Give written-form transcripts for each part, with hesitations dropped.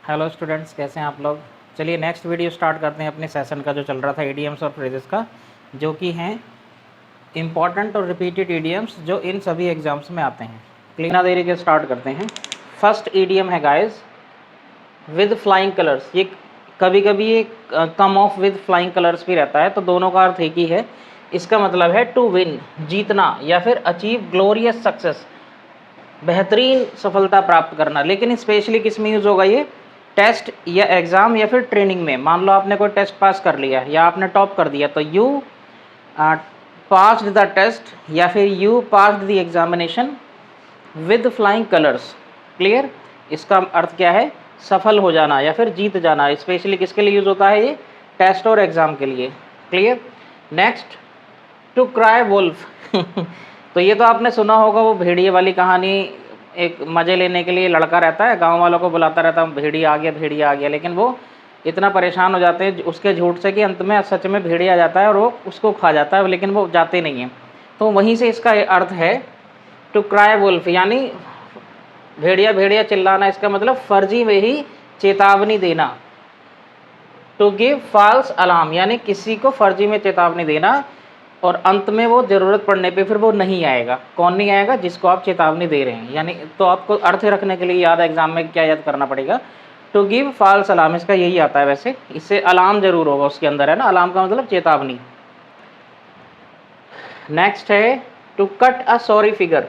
Hello students, कैसे हैं आप लोग। चलिए नेक्स्ट वीडियो स्टार्ट करते हैं अपने सेशन का जो चल रहा था इडियम्स और फ्रेजेस का, जो कि हैं इम्पॉर्टेंट और रिपीटेड इडियम्स जो इन सभी एग्जाम्स में आते हैं। बिना देरी के स्टार्ट करते हैं। फर्स्ट इडियम है गाइस विद फ्लाइंग कलर्स। ये कभी कभी ये कम ऑफ विद फ्लाइंग कलर्स भी रहता है, तो दोनों का अर्थ एक ही है। इसका मतलब है टू विन, जीतना, या फिर अचीव ग्लोरियस सक्सेस, बेहतरीन सफलता प्राप्त करना। लेकिन स्पेशली किस में यूज़ होगा ये? टेस्ट या एग्ज़ाम या फिर ट्रेनिंग में। मान लो आपने कोई टेस्ट पास कर लिया या आपने टॉप कर दिया, तो यू पास्ड द टेस्ट या फिर you passed the examination with flying colours. Clear? इसका अर्थ क्या है? सफल हो जाना या फिर जीत जाना। स्पेशली किसके लिए यूज़ होता है ये? टेस्ट और एग्ज़ाम के लिए। Clear? Next, to cry wolf. तो ये तो आपने सुना होगा, वो भेड़िए वाली कहानी। एक मज़े लेने के लिए लड़का रहता है, गांव वालों को बुलाता रहता है, भेड़िया आ गया, भेड़िया आ गया। लेकिन वो इतना परेशान हो जाते हैं उसके झूठ से कि अंत में सच में भेड़िया आ जाता है और वो उसको खा जाता है, लेकिन वो जाते नहीं हैं। तो वहीं से इसका अर्थ है टू क्राई वुल्फ, यानी भेड़िया भेड़िया चिल्लाना। इसका मतलब फर्जी में ही चेतावनी देना। टू गिव फॉल्स अलार्म, यानी किसी को फर्जी में चेतावनी देना और अंत में वो ज़रूरत पड़ने पे फिर वो नहीं आएगा। कौन नहीं आएगा? जिसको आप चेतावनी दे रहे हैं। यानी तो आपको अर्थ रखने के लिए याद है एग्जाम में क्या याद करना पड़ेगा? टू गिव फॉल्स अलार्म, इसका यही आता है। वैसे इससे अलार्म जरूर होगा उसके अंदर, है ना। अलार्म का मतलब चेतावनी। नेक्स्ट है to cut a sorry figure.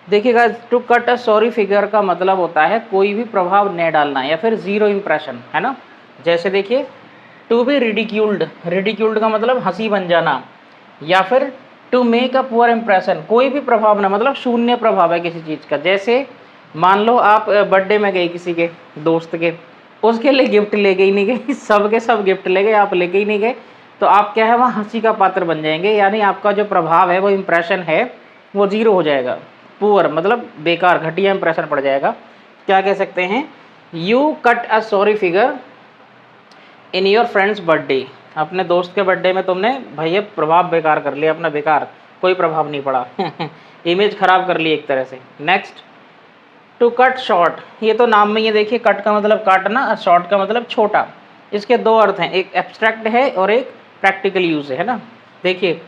देखिएगा, to cut a sorry figure का मतलब होता है कोई भी प्रभाव न डालना या फिर जीरो इंप्रेशन, है ना। जैसे देखिए, टू बी रिडिक्यूल्ड। रिडिक्यूल्ड का मतलब हंसी बन जाना, या फिर to make a poor impression, कोई भी प्रभाव ना, मतलब शून्य प्रभाव है किसी चीज़ का। जैसे मान लो आप बर्थडे में गए किसी के दोस्त के, उसके लिए गिफ्ट ले गई नहीं गई, सब के सब गिफ्ट ले गए, आप लेके ही नहीं गए, तो आप क्या है, वहाँ हंसी का पात्र बन जाएंगे। यानी आपका जो प्रभाव है, वो इंप्रेशन है, वो जीरो हो जाएगा। पुअर मतलब बेकार, घटिया इंप्रेशन पड़ जाएगा। क्या कह सकते हैं? You cut a sorry figure in your friends birthday. अपने दोस्त के बर्थडे में तुमने भैया प्रभाव बेकार कर लिया अपना, बेकार, कोई प्रभाव नहीं पड़ा। इमेज खराब कर ली एक तरह से। Next, to cut short. ये तो नाम में ये देखिए, कट का मतलब काटना और शॉर्ट का मतलब छोटा। इसके दो अर्थ हैं, एक एब्स्ट्रैक्ट है और एक प्रैक्टिकल यूज है ना। देखिए,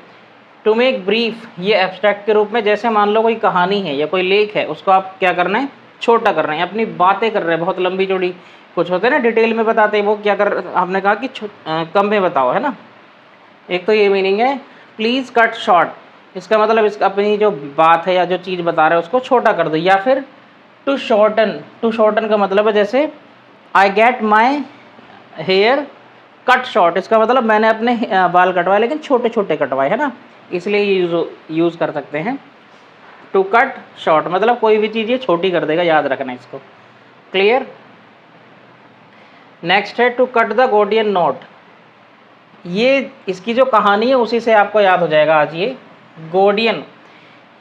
टू मेक ब्रीफ, ये एब्स्ट्रैक्ट के रूप में, जैसे मान लो कोई कहानी है या कोई लेख है, उसको आप क्या करना है? छोटा कर रहे हैं। अपनी बातें कर रहे हैं बहुत लंबी चौड़ी, कुछ होते हैं ना डिटेल में बताते हैं, वो क्या कर, आपने कहा कि कम में बताओ, है ना। एक तो ये मीनिंग है प्लीज़ कट शॉर्ट। इसका मतलब इसका अपनी जो बात है या जो चीज़ बता रहे हैं उसको छोटा कर दो। या फिर टू शॉर्टन। टू शॉर्टन का मतलब है जैसे I get my hair cut short. इसका मतलब मैंने अपने बाल कटवाए लेकिन छोटे छोटे कटवाए, है ना, इसलिए यूज़ कर सकते हैं। टू कट शॉर्ट मतलब कोई भी चीज़ ये छोटी कर देगा, याद रखना इसको। क्लियर? नेक्स्ट है to cut the Gordian knot. ये इसकी जो कहानी है उसी से आपको याद हो जाएगा आज ये। गोडियन,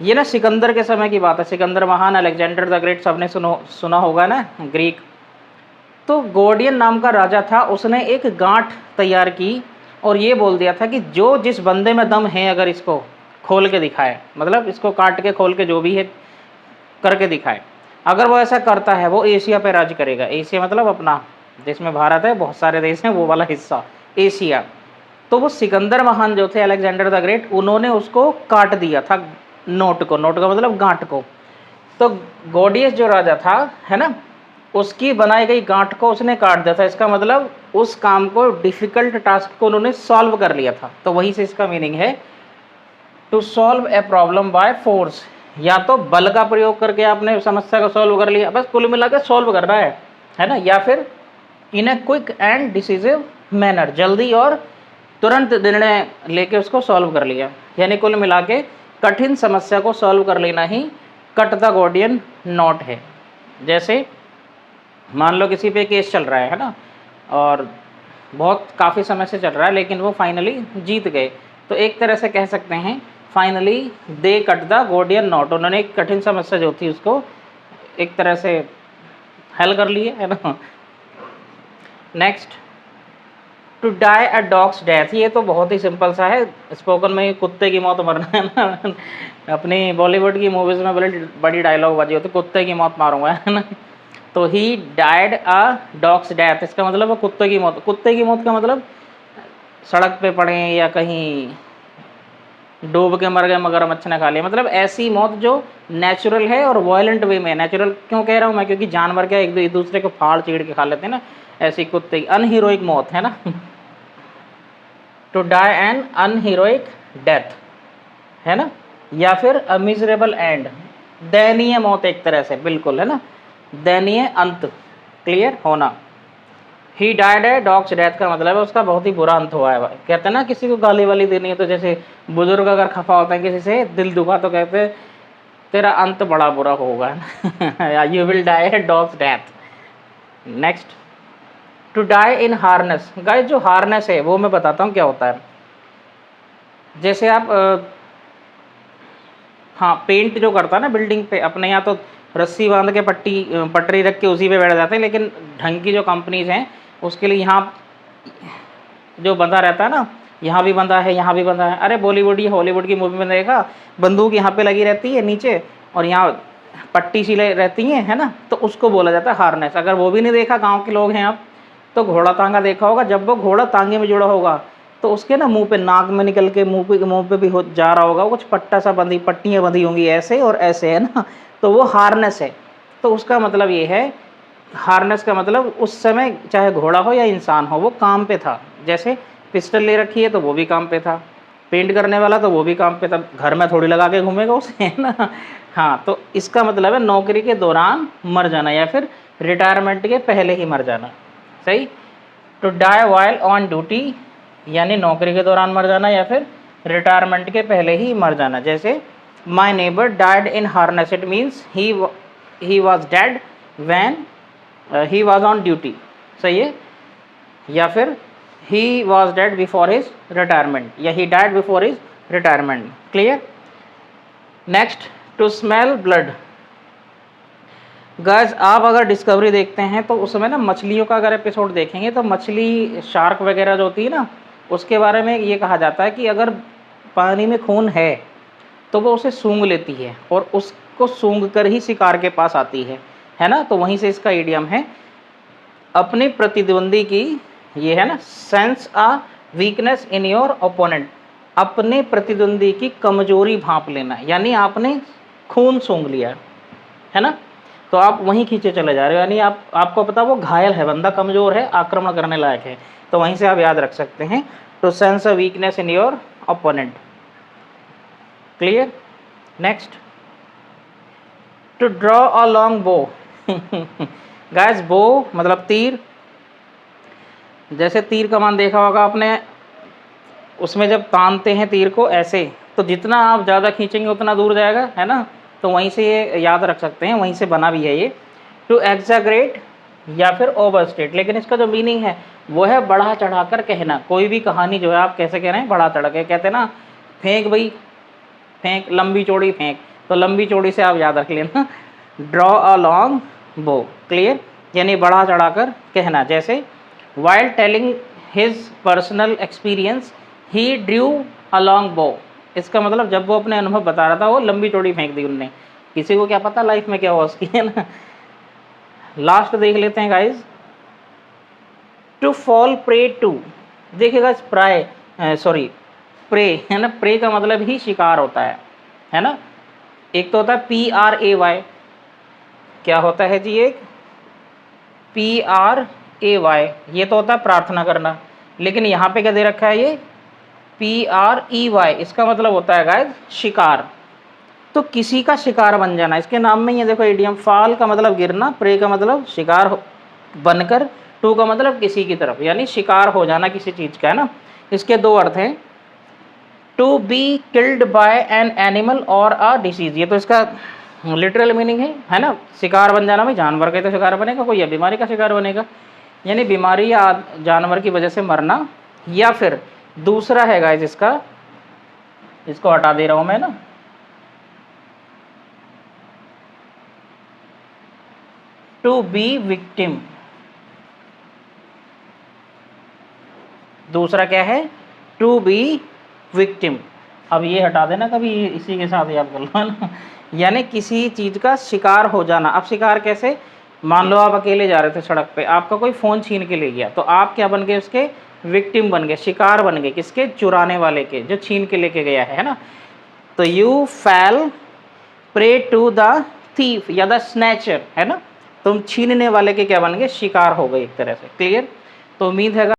ये ना सिकंदर के समय की बात है। सिकंदर महान, अलेक्जेंडर द ग्रेट, सबने सुना होगा ना, ग्रीक। तो गोडियन नाम का राजा था, उसने एक गांठ तैयार की और ये बोल दिया था कि जो जिस बंदे में दम है, अगर इसको खोल के दिखाए, मतलब इसको काट के खोल के जो भी है करके दिखाए, अगर वो ऐसा करता है, वो एशिया पे राज करेगा। एशिया मतलब अपना, जिसमें भारत है, बहुत सारे देश हैं, वो वाला हिस्सा एशिया। तो वो सिकंदर महान जो थे, अलेक्जेंडर द ग्रेट, उन्होंने उसको काट दिया था, नोट को। नोट का मतलब गांठ को। तो गोडियस जो राजा था, है ना, उसकी बनाई गई गांठ को उसने काट दिया था। इसका मतलब उस काम को, डिफिकल्ट टास्क को उन्होंने सॉल्व कर लिया था। तो वहीं से इसका मीनिंग है to solve a problem by force. या तो बल का प्रयोग करके आपने समस्या को सॉल्व कर लिया, बस कुल मिला के सॉल्व करना है ना। या फिर in a quick and decisive manner, जल्दी और तुरंत निर्णय लेके उसको सॉल्व कर लिया। यानी कुल मिला के कठिन समस्या को सॉल्व कर लेना ही कट द गोडियन नॉट है। जैसे मान लो किसी पे केस चल रहा है ना, और बहुत काफ़ी समय से चल रहा है, लेकिन वो फाइनली जीत गए, तो एक तरह से कह सकते हैं finally they cut the Gordian not. उन्होंने एक कठिन समस्या जो थी उसको एक तरह से हल कर लिए, है ना। Next, to die a dog's death. ये तो बहुत ही सिंपल सा है, स्पोकन में कुत्ते की मौत मरना, है ना। अपनी बॉलीवुड की मूवीज़ में बड़ी बड़ी डायलॉग बाजी होती है, कुत्ते की मौत मारूंगा, है ना। तो he died a dog's death, इसका मतलब है कुत्ते की मौत। कुत्ते की मौत का मतलब सड़क पे पड़े या कहीं डूब के मर गए, मगरमच्छ ने खा लिया, मतलब ऐसी मौत जो नेचुरल है और वायलेंट वे में। नेचुरल क्यों कह रहा हूँ मैं, क्योंकि जानवर क्या एक दूसरे को फाड़ चीड़ के खा लेते हैं ना, ऐसी कुत्ते की अनहीरोइक मौत है ना। टू डाई एन अनहीरोइक डेथ है ना, या फिर अ मिजरेबल एंड, दयनीय मौत एक तरह से, बिल्कुल है ना, दयनीय अंत, क्लियर होना। ही डाइड है डॉग्स डेथ का मतलब है उसका बहुत ही बुरा अंत हुआ है। कहते हैं ना किसी को गाली वाली देनी है तो जैसे बुजुर्ग अगर खफा होता है किसी से, दिल दुखा, तो कहते हैं तेरा अंत बड़ा बुरा होगा या यू विल डाई है dog's death. Next, to die in harness. Guys जो हार्नेस है वो मैं बताता हूँ क्या होता है। जैसे आप हाँ पेंट जो करता है ना बिल्डिंग पे, अपने यहाँ तो रस्सी बांध के पटरी रख के उसी पे बैठ जाते हैं, लेकिन ढंग की जो कंपनीज हैं उसके लिए यहाँ जो बंधा रहता है ना, यहाँ भी बंधा है, यहाँ भी बंधा है। अरे बॉलीवुड या हॉलीवुड की मूवी में देखा, बंदूक यहाँ पे लगी रहती है नीचे और यहाँ पट्टी सी रहती है ना, तो उसको बोला जाता है हार्नेस। अगर वो भी नहीं देखा, गाँव के लोग हैं आप, तो घोड़ा तांगा देखा होगा। जब वो घोड़ा तांगे में जुड़ा होगा तो उसके ना मुंह पे, नाक में निकल के मुंह पे भी हो जा रहा होगा, कुछ पट्टा सा बंधी, पट्टियाँ बंधी होंगी ऐसे और ऐसे, है ना, तो वो हार्नेस है। तो उसका मतलब ये है, हार्नेस का मतलब उस समय चाहे घोड़ा हो या इंसान हो वो काम पे था। जैसे पिस्टल ले रखी है तो वो भी काम पे था, पेंट करने वाला तो वो भी काम पे था, घर में थोड़ी लगा के घूमेगा उसे, है ना। हाँ, तो इसका मतलब है नौकरी के दौरान मर जाना या फिर रिटायरमेंट के पहले ही मर जाना, सही। To die while on duty, यानी नौकरी के दौरान मर जाना या फिर रिटायरमेंट के पहले ही मर जाना। जैसे my neighbour died in harness, it means he was dead when he was on duty, सही है। या फिर he was dead before his retirement, या he died before his retirement, clear. Next, to smell blood. Guys आप अगर discovery देखते हैं तो उसमें ना मछलियों का अगर एपिसोड देखेंगे तो मछली, शार्क वगैरह जो होती है ना, उसके बारे में ये कहा जाता है कि अगर पानी में खून है तो वो उसे सूंघ लेती है और उसको सूंघ कर ही शिकार के पास आती है ना। तो वहीं से इसका इडियम है, अपने प्रतिद्वंदी की, ये है ना, sense a weakness in your opponent, अपने प्रतिद्वंदी की कमजोरी भांप लेना, यानी आपने खून सूंघ लिया, है ना, तो आप वहीं खींचे चले जा रहे हो, यानी आपको पता वो घायल है, बंदा कमज़ोर है, आक्रमण करने लायक है, तो वहीं से आप याद रख सकते हैं, to sense a weakness in your opponent, clear. Next, to draw a long bow. Guys bow मतलब तीर। जैसे तीर कमान देखा होगा आपने, उसमें जब तानते हैं तीर को ऐसे, तो जितना आप ज़्यादा खींचेंगे उतना दूर जाएगा, है ना, तो वहीं से ये याद रख सकते हैं, वहीं से बना भी है ये। टू एग्जैगरेट या फिर ओवरस्टेट, लेकिन इसका जो मीनिंग है वो है बढ़ा चढ़ा कर कहना। कोई भी कहानी जो है आप कैसे कह रहे हैं, बढ़ा चढ़ा के कहते हैं ना, फेंक भाई फेंक, लंबी चौड़ी फेंक, तो लंबी चौड़ी से आप याद रख लेना, ड्रॉ अ लॉन्ग बो, क्लियर, यानी बढ़ा चढ़ा कर कहना। जैसे while telling his personal experience he drew a long बो, इसका मतलब जब वो अपने अनुभव बता रहा था वो लंबी चौड़ी फेंक दी उनने, किसी को क्या पता लाइफ में क्या हुआ उसकी, है ना। लास्ट देख लेते हैं guys, to fall prey to. देखिएगा प्रे है ना, प्रे का मतलब ही शिकार होता है ना। एक तो होता है PRAY, क्या होता है जी, एक PRAY, ये तो होता है प्रार्थना करना, लेकिन यहाँ पे क्या दे रखा है, ये PREY, इसका मतलब होता है गाइस शिकार। तो किसी का शिकार बन जाना, इसके नाम में ये देखो इडियम, फॉल का मतलब गिरना, प्रे का मतलब शिकार बनकर, टू का मतलब किसी की तरफ, यानी शिकार हो जाना किसी चीज का, है ना। इसके दो अर्थ हैं, to be killed by an animal और अ डिसीज, ये तो इसका लिटरल मीनिंग है ना, शिकार बन जाना, भाई जानवर का तो शिकार बनेगा, कोई या बीमारी का शिकार बनेगा, यानी बीमारी या जानवर की वजह से मरना। या फिर दूसरा है गाइस इसका, इसको हटा दे रहा हूं मैं ना, टू बी विक्टिम, दूसरा क्या है, टू बी विक्टिम। अब ये हटा देना, कभी इसी के साथ याद कर लो ना, यानी किसी चीज का शिकार हो जाना। अब शिकार कैसे, मान लो आप अकेले जा रहे थे सड़क पे, आपका कोई फ़ोन छीन के ले गया, तो आप क्या बन गए, उसके विक्टिम बन गए, शिकार बन गए, किसके, चुराने वाले के, जो छीन के लेके गया है ना। तो यू फैल प्रे टू द थीफ या द स्नैचर, है ना, तुम छीनने वाले के क्या बन गए, शिकार हो गए एक तरह से। क्लियर। तो उम्मीद है